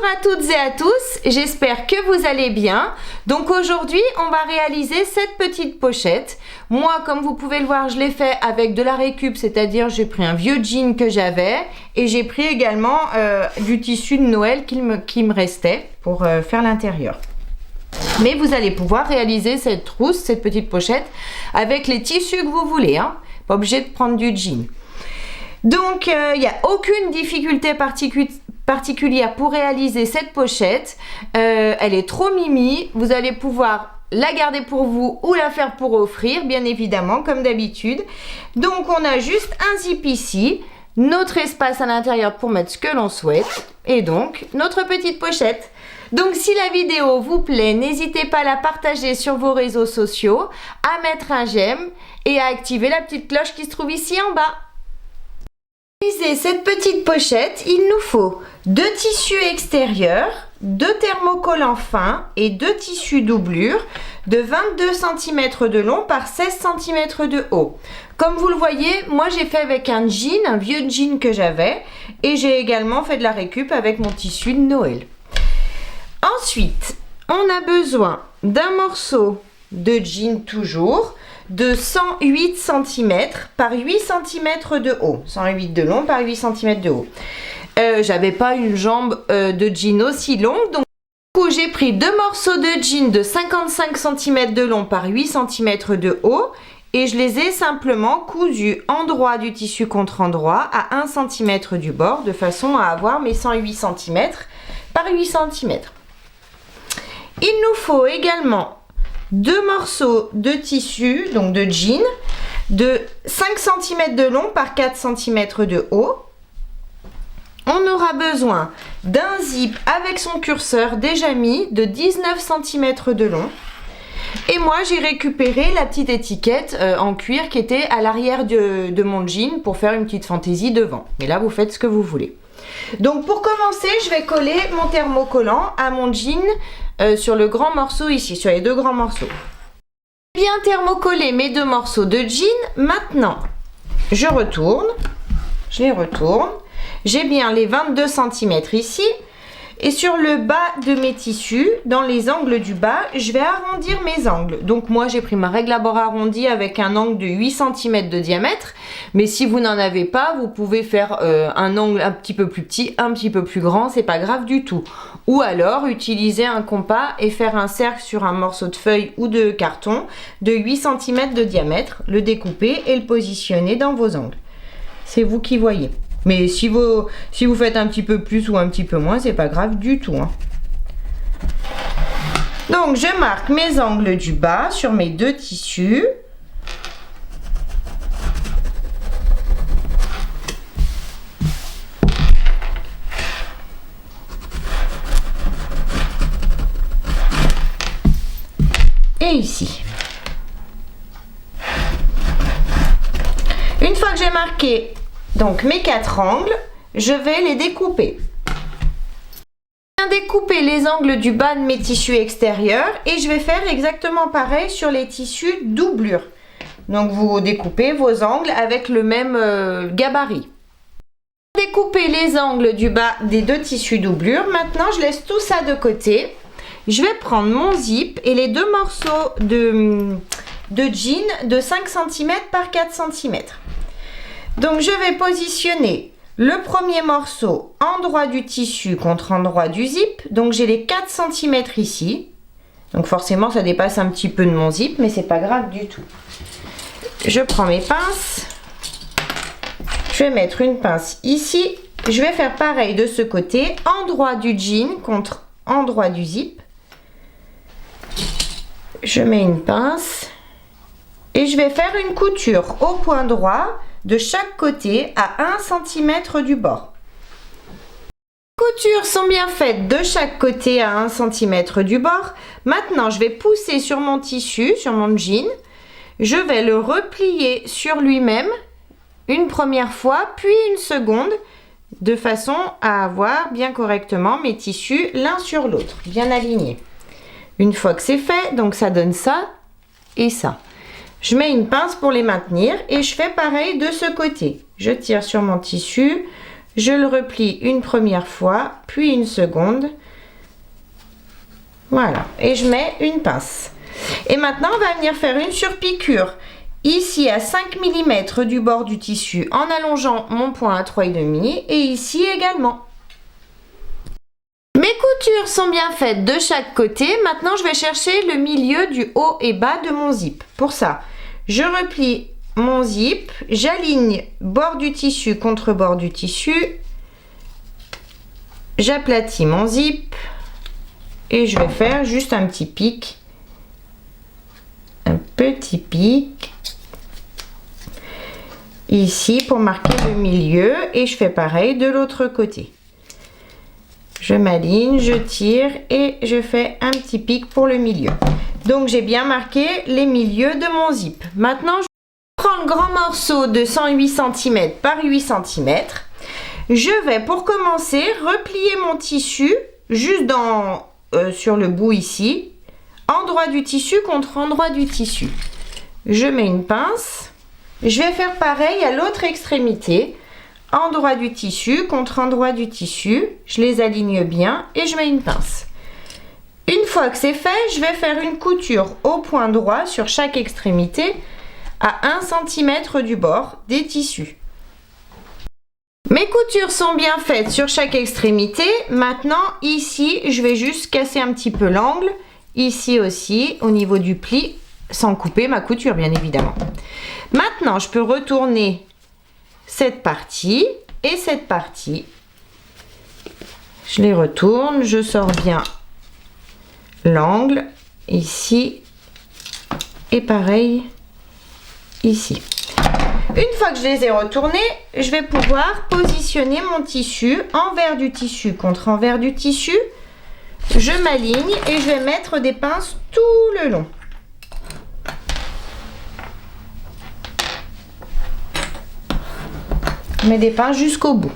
Bonjour à toutes et à tous, j'espère que vous allez bien. Donc aujourd'hui, on va réaliser cette petite pochette. Moi, comme vous pouvez le voir, je l'ai fait avec de la récup, c'est-à-dire j'ai pris un vieux jean que j'avais et j'ai pris également du tissu de Noël qui me restait pour faire l'intérieur. Mais vous allez pouvoir réaliser cette trousse, cette petite pochette avec les tissus que vous voulez, hein. Pas obligé de prendre du jean. Donc, il n'y a aucune difficulté particulière pour réaliser cette pochette. Elle est trop mimi. Vous allez pouvoir la garder pour vous ou la faire pour offrir, bien évidemment, comme d'habitude. Donc, on a juste un zip ici, notre espace à l'intérieur pour mettre ce que l'on souhaite et donc notre petite pochette. Donc, si la vidéo vous plaît, n'hésitez pas à la partager sur vos réseaux sociaux, à mettre un j'aime et à activer la petite cloche qui se trouve ici en bas. Pour réaliser cette petite pochette, il nous faut 2 tissus extérieurs, 2 thermocollants fins et 2 tissus doublure de 22 cm de long par 16 cm de haut. Comme vous le voyez, moi j'ai fait avec un jean, un vieux jean que j'avais, et j'ai également fait de la récup avec mon tissu de Noël. Ensuite, on a besoin d'un morceau de jean toujours, de 108 cm par 8 cm de haut. 108 de long par 8 cm de haut. J'avais pas une jambe de jean aussi longue, donc du coup j'ai pris 2 morceaux de jean de 55 cm de long par 8 cm de haut et je les ai simplement cousus endroit du tissu contre endroit à 1 cm du bord de façon à avoir mes 108 cm par 8 cm. Il nous faut également 2 morceaux de tissu, donc de jean, de 5 cm de long par 4 cm de haut. On aura besoin d'un zip avec son curseur déjà mis de 19 cm de long. Et moi, j'ai récupéré la petite étiquette en cuir qui était à l'arrière de mon jean pour faire une petite fantaisie devant. Mais là, vous faites ce que vous voulez. Donc, pour commencer, je vais coller mon thermocollant à mon jean sur le grand morceau ici, sur les 2 grands morceaux. J'ai bien thermocollé mes 2 morceaux de jean. Maintenant, je les retourne. J'ai bien les 22 cm ici. Et sur le bas de mes tissus, dans les angles du bas, je vais arrondir mes angles. Donc moi, j'ai pris ma règle à bord arrondi avec un angle de 8 cm de diamètre. Mais si vous n'en avez pas, vous pouvez faire un angle un petit peu plus petit, un petit peu plus grand, c'est pas grave du tout. Ou alors, utiliser un compas et faire un cercle sur un morceau de feuille ou de carton de 8 cm de diamètre, le découper et le positionner dans vos angles. C'est vous qui voyez. Mais si vous faites un petit peu plus ou un petit peu moins, c'est pas grave du tout, hein. Donc, je marque mes angles du bas sur mes 2 tissus. Et ici. Une fois que j'ai marqué donc mes 4 angles, je vais les découper. Je viens découper les angles du bas de mes tissus extérieurs et je vais faire exactement pareil sur les tissus doublure. Donc vous découpez vos angles avec le même gabarit. Découper les angles du bas des 2 tissus doublure. Maintenant, je laisse tout ça de côté. Je vais prendre mon zip et les 2 morceaux de jean de 5 cm par 4 cm. Donc, je vais positionner le premier morceau endroit du tissu contre endroit du zip. Donc, j'ai les 4 cm ici. Donc, forcément, ça dépasse un petit peu de mon zip, mais c'est pas grave du tout. Je prends mes pinces. Je vais mettre une pince ici. Je vais faire pareil de ce côté. Endroit du jean contre endroit du zip. Je mets une pince. Et je vais faire une couture au point droit de chaque côté à 1 cm du bord. Les coutures sont bien faites de chaque côté à 1 cm du bord. Maintenant, je vais pousser sur mon tissu, sur mon jean. Je vais le replier sur lui-même une première fois, puis une seconde, de façon à avoir bien correctement mes tissus l'un sur l'autre, bien alignés. Une fois que c'est fait, donc ça donne ça et ça. Je mets une pince pour les maintenir et je fais pareil de ce côté. Je tire sur mon tissu, Je le replie une première fois, puis une seconde. Voilà, et je mets une pince. Et maintenant, on va venir faire une surpiqûre. Ici, à 5 mm du bord du tissu, en allongeant mon point à 3,5 et ici également. Mes coutures sont bien faites de chaque côté. Maintenant, je vais chercher le milieu du haut et bas de mon zip. Pour ça, je replie mon zip, j'aligne bord du tissu contre bord du tissu, j'aplatis mon zip et je vais faire juste un petit pic, un petit pic ici pour marquer le milieu et je fais pareil de l'autre côté. Je m'aligne, je tire et je fais un petit pic pour le milieu. Donc j'ai bien marqué les milieux de mon zip. Maintenant, je prends le grand morceau de 108 cm par 8 cm. Je vais pour commencer replier mon tissu juste sur le bout ici, endroit du tissu contre endroit du tissu. Je mets une pince. Je vais faire pareil à l'autre extrémité. Endroit du tissu contre endroit du tissu, je les aligne bien et je mets une pince. Une fois que c'est fait, je vais faire une couture au point droit sur chaque extrémité à 1 cm du bord des tissus. Mes coutures sont bien faites sur chaque extrémité. Maintenant, ici, je vais juste casser un petit peu l'angle. Ici aussi, au niveau du pli, sans couper ma couture, bien évidemment. Maintenant, je peux retourner cette partie et cette partie. Je les retourne, je sors bien l'angle ici et pareil ici. Une fois que je les ai retournés, je vais pouvoir positionner mon tissu envers du tissu contre envers du tissu. Je m'aligne et je vais mettre des pinces tout le long. Je mets des pinces jusqu'au bout.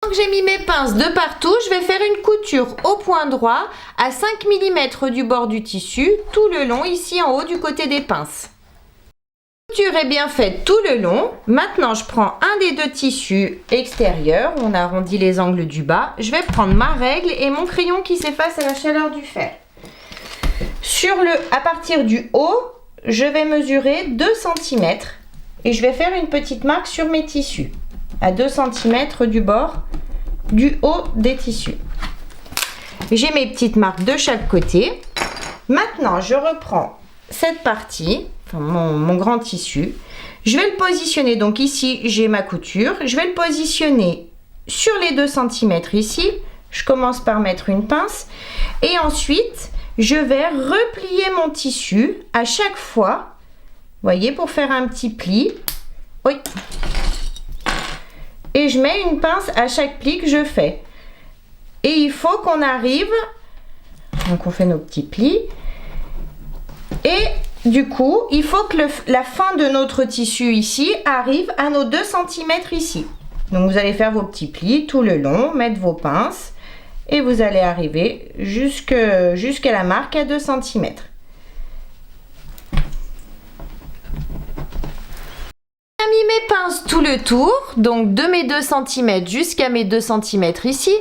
Donc j'ai mis mes pinces de partout, je vais faire une couture au point droit à 5 mm du bord du tissu, tout le long ici en haut du côté des pinces. La couture est bien faite tout le long. Maintenant je prends un des deux tissus extérieurs, on arrondit les angles du bas. Je vais prendre ma règle et mon crayon qui s'efface à la chaleur du fer. À partir du haut, je vais mesurer 2 cm. Et je vais faire une petite marque sur mes tissus, à 2 cm du bord du haut des tissus. J'ai mes petites marques de chaque côté. Maintenant, je reprends cette partie, enfin mon grand tissu. Je vais le positionner, donc ici, j'ai ma couture. Je vais le positionner sur les 2 cm ici. Je commence par mettre une pince. Et ensuite, je vais replier mon tissu à chaque fois. Voyez, pour faire un petit pli. Oui. Et je mets une pince à chaque pli que je fais. Et il faut qu'on arrive. Donc on fait nos petits plis. Et du coup, il faut que la fin de notre tissu ici arrive à nos 2 cm ici. Donc vous allez faire vos petits plis tout le long, mettre vos pinces. Et vous allez arriver jusqu'à la marque à 2 cm. J'ai mis mes pinces tout le tour, donc de mes 2 cm jusqu'à mes 2 cm ici,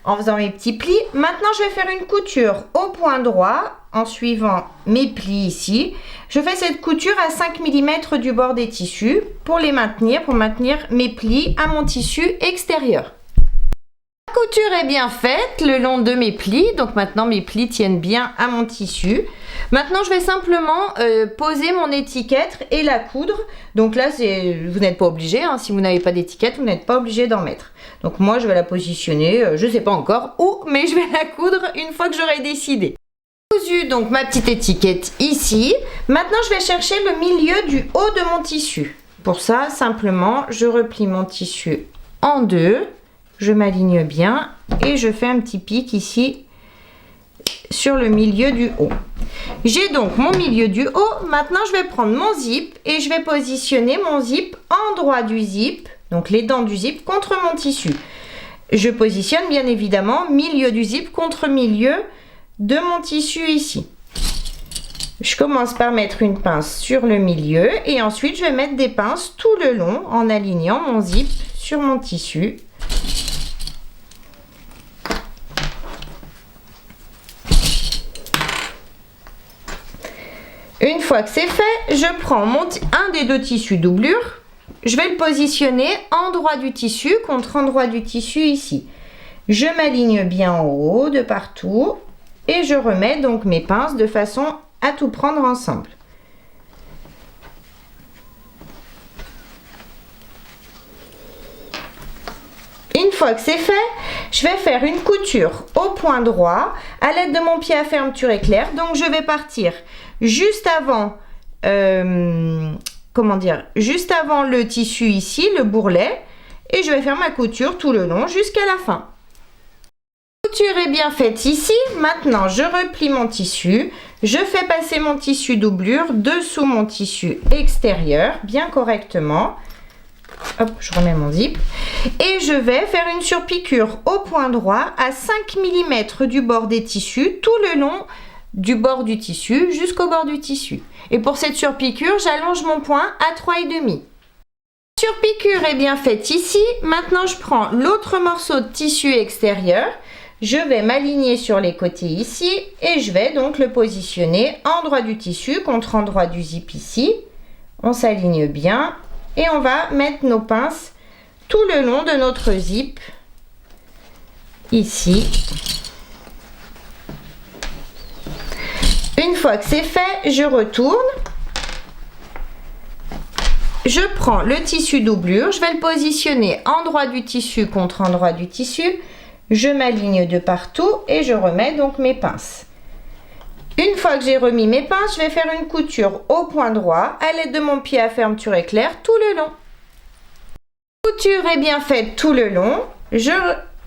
en faisant mes petits plis. Maintenant, je vais faire une couture au point droit, en suivant mes plis ici. Je fais cette couture à 5 mm du bord des tissus, pour maintenir mes plis à mon tissu extérieur. La couture est bien faite le long de mes plis, donc maintenant mes plis tiennent bien à mon tissu. Maintenant je vais simplement poser mon étiquette et la coudre. Donc là vous n'êtes pas obligé, hein, si vous n'avez pas d'étiquette vous n'êtes pas obligé d'en mettre. Donc moi je vais la positionner, je ne sais pas encore où, mais je vais la coudre une fois que j'aurai décidé. J'ai cousu donc ma petite étiquette ici. Maintenant je vais chercher le milieu du haut de mon tissu. Pour ça simplement je replie mon tissu en deux. Je m'aligne bien et je fais un petit pic ici sur le milieu du haut. J'ai donc mon milieu du haut. Maintenant, je vais prendre mon zip et je vais positionner mon zip en droit du zip, donc les dents du zip contre mon tissu. Je positionne bien évidemment milieu du zip contre milieu de mon tissu ici. Je commence par mettre une pince sur le milieu et ensuite je vais mettre des pinces tout le long en alignant mon zip sur mon tissu. Une fois que c'est fait, je prends un des deux tissus doublure. Je vais le positionner endroit du tissu contre endroit du tissu ici. Je m'aligne bien en haut de partout et je remets donc mes pinces de façon à tout prendre ensemble. Une fois que c'est fait, je vais faire une couture au point droit à l'aide de mon pied à fermeture éclair. Donc je vais partir juste avant, juste avant le tissu ici, le bourrelet, et je vais faire ma couture tout le long jusqu'à la fin. La couture est bien faite ici. Maintenant, je replie mon tissu. Je fais passer mon tissu doublure dessous mon tissu extérieur, bien correctement. Hop, je remets mon zip. Et je vais faire une surpiqûre au point droit à 5 mm du bord des tissus, tout le long du bord du tissu jusqu'au bord du tissu. Et pour cette surpiqûre, j'allonge mon point à 3,5. La surpiqûre est bien faite ici. Maintenant, je prends l'autre morceau de tissu extérieur. Je vais m'aligner sur les côtés ici et je vais donc le positionner endroit du tissu contre endroit du zip ici. On s'aligne bien et on va mettre nos pinces tout le long de notre zip ici. Une fois que c'est fait, je retourne. Je prends le tissu doublure, je vais le positionner endroit du tissu contre endroit du tissu. Je m'aligne de partout et je remets donc mes pinces. Une fois que j'ai remis mes pinces, je vais faire une couture au point droit à l'aide de mon pied à fermeture éclair tout le long. La couture est bien faite tout le long. Je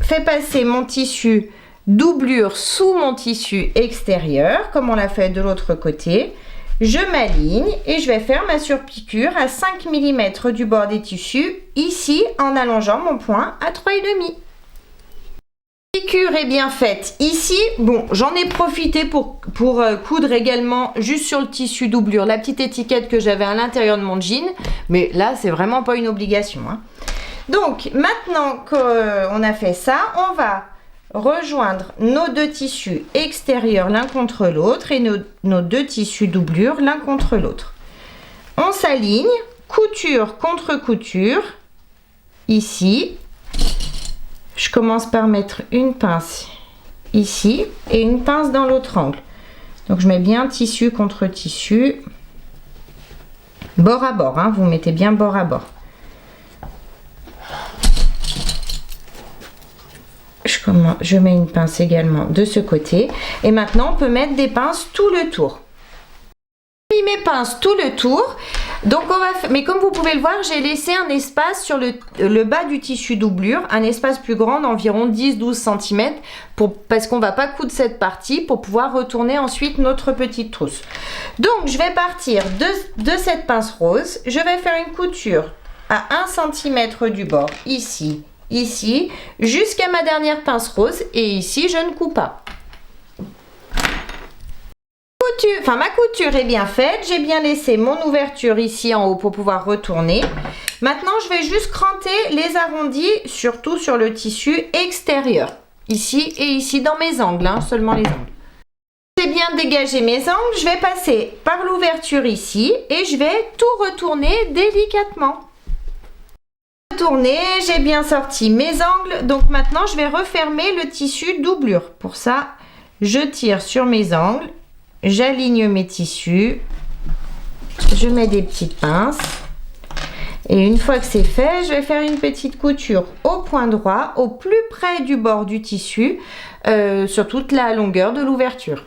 fais passer mon tissu doublure sous mon tissu extérieur, comme on l'a fait de l'autre côté. Je m'aligne et je vais faire ma surpiqûre à 5 mm du bord des tissus, ici en allongeant mon point à 3,5. La piqûre est bien faite ici. Bon, j'en ai profité pour coudre également juste sur le tissu doublure la petite étiquette que j'avais à l'intérieur de mon jean, mais là c'est vraiment pas une obligation, hein. Donc maintenant qu'on a fait ça, on va rejoindre nos deux tissus extérieurs l'un contre l'autre et nos deux tissus doublure l'un contre l'autre. On s'aligne, couture contre couture, ici. Je commence par mettre une pince ici et une pince dans l'autre angle. Donc je mets bien tissu contre tissu, bord à bord, hein, vous mettez bien bord à bord. Je mets une pince également de ce côté. Et maintenant, on peut mettre des pinces tout le tour. J'ai mis mes pinces tout le tour. Donc mais comme vous pouvez le voir, j'ai laissé un espace sur le bas du tissu doublure, un espace plus grand d'environ 10-12 cm parce qu'on ne va pas coudre cette partie pour pouvoir retourner ensuite notre petite trousse. Donc je vais partir de cette pince rose. Je vais faire une couture à 1 cm du bord ici. Ici, jusqu'à ma dernière pince rose et ici je ne couds pas. Ma couture est bien faite, j'ai bien laissé mon ouverture ici en haut pour pouvoir retourner. Maintenant je vais juste cranter les arrondis, surtout sur le tissu extérieur, ici et ici dans mes angles, hein, seulement les angles. J'ai bien dégagé mes angles, je vais passer par l'ouverture ici et je vais tout retourner délicatement. J'ai bien sorti mes angles, donc maintenant je vais refermer le tissu doublure. Pour ça, je tire sur mes angles, j'aligne mes tissus, je mets des petites pinces et une fois que c'est fait, je vais faire une petite couture au point droit, au plus près du bord du tissu, sur toute la longueur de l'ouverture.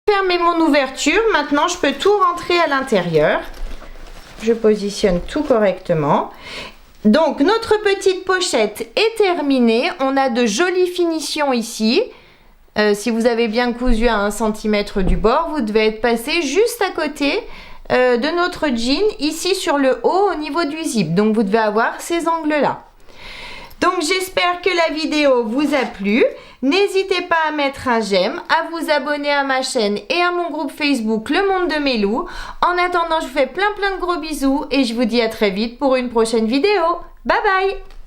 Fermer mon ouverture, maintenant je peux tout rentrer à l'intérieur. Je positionne tout correctement. Donc notre petite pochette est terminée, on a de jolies finitions ici. Si vous avez bien cousu à 1 cm du bord, vous devez être passé juste à côté de notre jean, ici sur le haut au niveau du zip. Donc vous devez avoir ces angles-là. Donc j'espère que la vidéo vous a plu. N'hésitez pas à mettre un j'aime, à vous abonner à ma chaîne et à mon groupe Facebook Le Monde de Mélou. En attendant, je vous fais plein de gros bisous et je vous dis à très vite pour une prochaine vidéo. Bye bye!